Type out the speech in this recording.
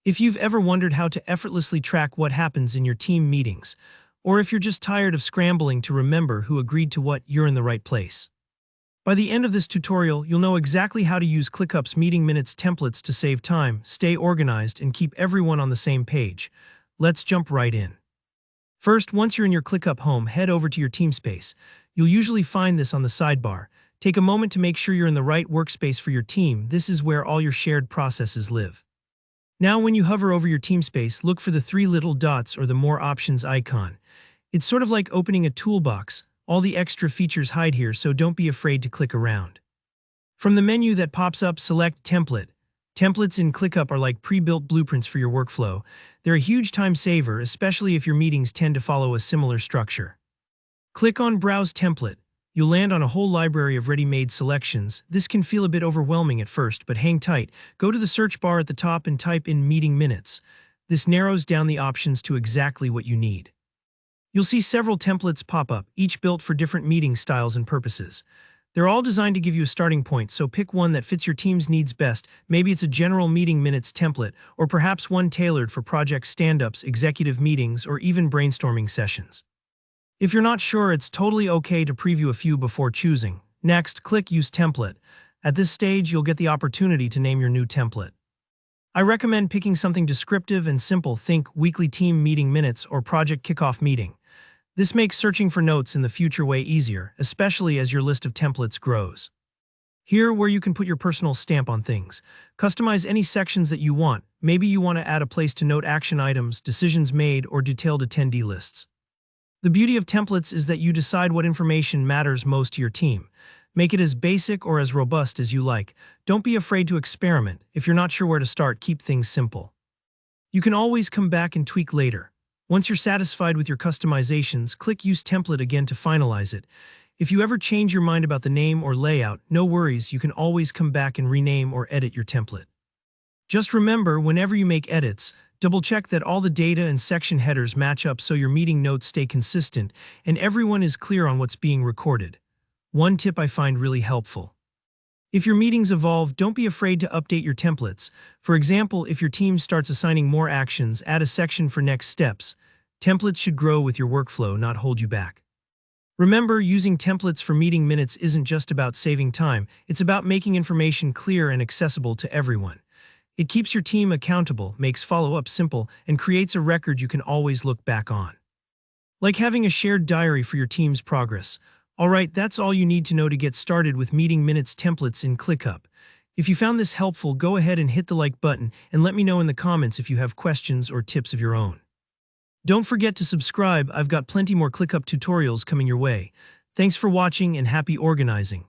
If you've ever wondered how to effortlessly track what happens in your team meetings, or if you're just tired of scrambling to remember who agreed to what, you're in the right place. By the end of this tutorial, you'll know exactly how to use Clickup's meeting minutes templates to save time, stay organized, and keep everyone on the same page. Let's jump right in. First, once you're in your Clickup home, head over to your team space. You'll usually find this on the sidebar. Take a moment to make sure you're in the right workspace for your team. This is where all your shared processes live. Now, when you hover over your team space, look for the three little dots or the More Options icon. It's sort of like opening a toolbox. All the extra features hide here, so don't be afraid to click around. From the menu that pops up, select Template. Templates in Clickup are like pre-built blueprints for your workflow. They're a huge time saver, especially if your meetings tend to follow a similar structure. Click on Browse Template. You'll land on a whole library of ready-made selections. This can feel a bit overwhelming at first, but hang tight. Go to the search bar at the top and type in Meeting Minutes. This narrows down the options to exactly what you need. You'll see several templates pop up, each built for different meeting styles and purposes. They're all designed to give you a starting point, so pick one that fits your team's needs best. Maybe it's a general meeting minutes template, or perhaps one tailored for project stand-ups, executive meetings, or even brainstorming sessions. If you're not sure, it's totally okay to preview a few before choosing. Next, click Use Template. At this stage, you'll get the opportunity to name your new template. I recommend picking something descriptive and simple. Think weekly team meeting minutes or project kickoff meeting. This makes searching for notes in the future way easier, especially as your list of templates grows. Here, where you can put your personal stamp on things. Customize any sections that you want. Maybe you want to add a place to note action items, decisions made, or detailed attendee lists. The beauty of templates is that you decide what information matters most to your team. Make it as basic or as robust as you like. Don't be afraid to experiment. If you're not sure where to start, keep things simple. You can always come back and tweak later. Once you're satisfied with your customizations, click Use Template again to finalize it. If you ever change your mind about the name or layout, no worries, you can always come back and rename or edit your template. Just remember, whenever you make edits, double-check that all the data and section headers match up so your meeting notes stay consistent and everyone is clear on what's being recorded. One tip I find really helpful. If your meetings evolve, don't be afraid to update your templates. For example, if your team starts assigning more actions, add a section for next steps. Templates should grow with your workflow, not hold you back. Remember, using templates for meeting minutes isn't just about saving time, it's about making information clear and accessible to everyone. It keeps your team accountable, makes follow-up simple, and creates a record you can always look back on. Like having a shared diary for your team's progress. Alright, that's all you need to know to get started with meeting minutes templates in Clickup. If you found this helpful, go ahead and hit the like button and let me know in the comments if you have questions or tips of your own. Don't forget to subscribe, I've got plenty more Clickup tutorials coming your way. Thanks for watching and happy organizing.